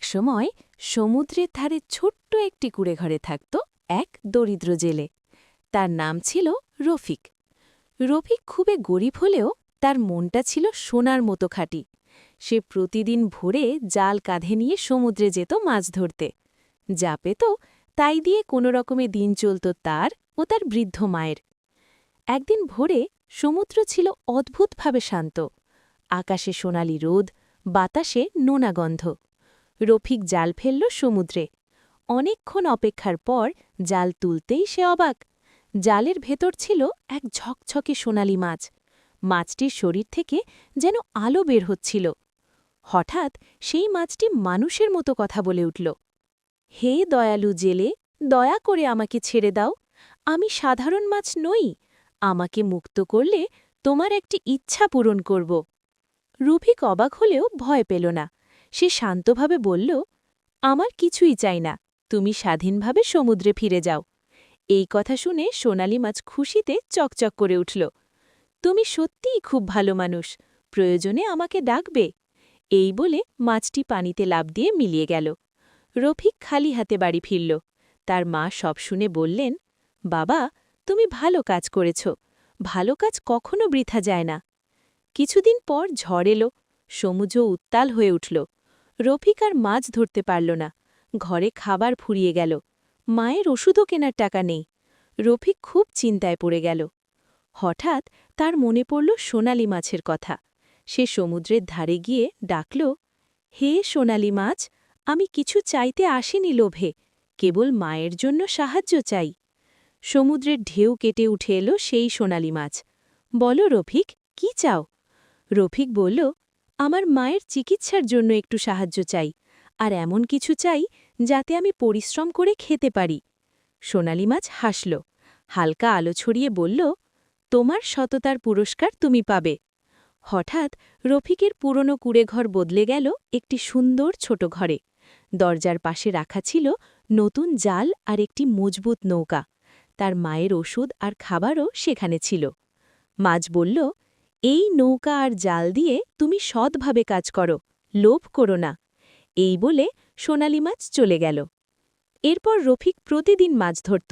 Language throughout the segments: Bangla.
একসময় সমুদ্রের ধারে ছোট্ট একটি কুঁড়েঘরে থাকত এক দরিদ্র জেলে। তার নাম ছিল রফিক। রফিক খুবই গরিব হলেও তার মনটা ছিল সোনার মতো খাঁটি। সে প্রতিদিন ভোরে জাল কাঁধে নিয়ে সমুদ্রে যেত মাছ ধরতে। যা পেত তাই দিয়ে কোনো রকমে দিন চলত তার ও তার বৃদ্ধ মায়ের। একদিন ভোরে সমুদ্র ছিল অদ্ভুতভাবে শান্ত। আকাশে সোনালি রোদ, বাতাসে নোনা গন্ধ। রফিক জাল ফেলল সমুদ্রে। অনেকক্ষণ অপেক্ষার পর জাল তুলতেই সে অবাক। জালের ভেতর ছিল এক ঝকঝকে সোনালি মাছ। মাছটির শরীর থেকে যেন আলো বের হচ্ছিল। হঠাৎ সেই মাছটি মানুষের মতো কথা বলে উঠল। হে দয়ালু জেলে, দয়া করে আমাকে ছেড়ে দাও। আমি সাধারণ মাছ নই। আমাকে মুক্ত করলে তোমার একটি ইচ্ছা পূরণ করব। রফিক অবাক হলেও ভয় পেল না। সে শান্তভাবে বলল, আমার কিছুই চাই না, তুমি স্বাধীনভাবে সমুদ্রে ফিরে যাও। এই কথা শুনে সোনালি মাছ খুশিতে চকচক করে উঠল। তুমি সত্যিই খুব ভালো মানুষ, প্রয়োজনে আমাকে ডাকবে। এই বলে মাছটি পানিতে লাফ দিয়ে মিলিয়ে গেল। রফিক খালি হাতে বাড়ি ফিরল। তার মা সব শুনে বললেন, বাবা, তুমি ভালো কাজ করেছ। ভালো কাজ কখনো বৃথা যায় না। কিছুদিন পর ঝড় এলো। সমুদ্র উত্তাল হয়ে উঠল। রফিক আর মাছ ধরতে পারল না। ঘরে খাবার ফুরিয়ে গেল। মায়ের ওষুধও কেনার টাকা নেই। রফিক খুব চিন্তায় পড়ে গেল। হঠাৎ তার মনে পড়ল সোনালি মাছের কথা। সে সমুদ্রের ধারে গিয়ে ডাকল, হে সোনালি মাছ, আমি কিছু চাইতে আসিনি লোভে, কেবল মায়ের জন্য সাহায্য চাই। সমুদ্রের ঢেউ কেটে উঠে এলো সেই সোনালি মাছ। বলো রফিক, কি চাও? রফিক বলল, আমার মায়ের চিকিৎসার জন্য একটু সাহায্য চাই, আর এমন কিছু চাই যাতে আমি পরিশ্রম করে খেতে পারি। সোনালি মাছ হাসল, হালকা আলো ছড়িয়ে বলল, তোমার সততার পুরস্কার তুমি পাবে। হঠাৎ রফিকের পুরনো কুঁড়েঘর বদলে গেল একটি সুন্দর ছোট ঘরে। দরজার পাশে রাখা ছিল নতুন জাল আর একটি মজবুত নৌকা। তার মায়ের ওষুধ আর খাবারও সেখানে ছিল। মাছ বলল, এই নৌকা আর জাল দিয়ে তুমি সৎভাবে কাজ করো, লোভ করো না। এই বলে সোনালি মাছ চলে গেল। এরপর রফিক প্রতিদিন মাছ ধরত।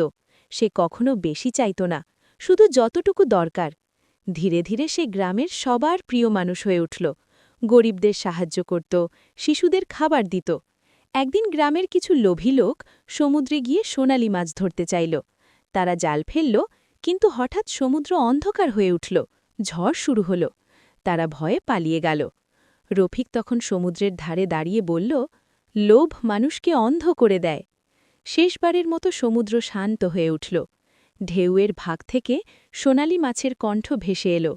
সে কখনো বেশি চাইত না, শুধু যতটুকু দরকার। ধীরে ধীরে সে গ্রামের সবার প্রিয় মানুষ হয়ে উঠল। গরিবদের সাহায্য করত, শিশুদের খাবার দিত। একদিন গ্রামের কিছু লোভী লোক সমুদ্রে গিয়ে সোনালি মাছ ধরতে চাইল। তারা জাল ফেলল, কিন্তু হঠাৎ সমুদ্র অন্ধকার হয়ে উঠল। ঝড় শুরু হল। তারা ভয়ে পালিয়ে গেল। রফিক তখন সমুদ্রের ধারে দাঁড়িয়ে বলল, লোভ মানুষকে অন্ধ করে দেয়। শেষবারের মতো সমুদ্র শান্ত হয়ে উঠল। ঢেউয়ের ভাগ থেকে সোনালি মাছের কণ্ঠ ভেসে এলো।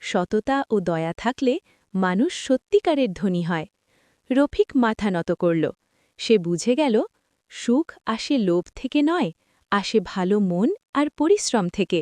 সততা ও দয়া থাকলে মানুষ সত্যিকারের ধনী হয়। রফিক মাথা নত করল। সে বুঝে গেল, সুখ আসে লোভ থেকে নয়, আসে ভালো মন আর পরিশ্রম থেকে।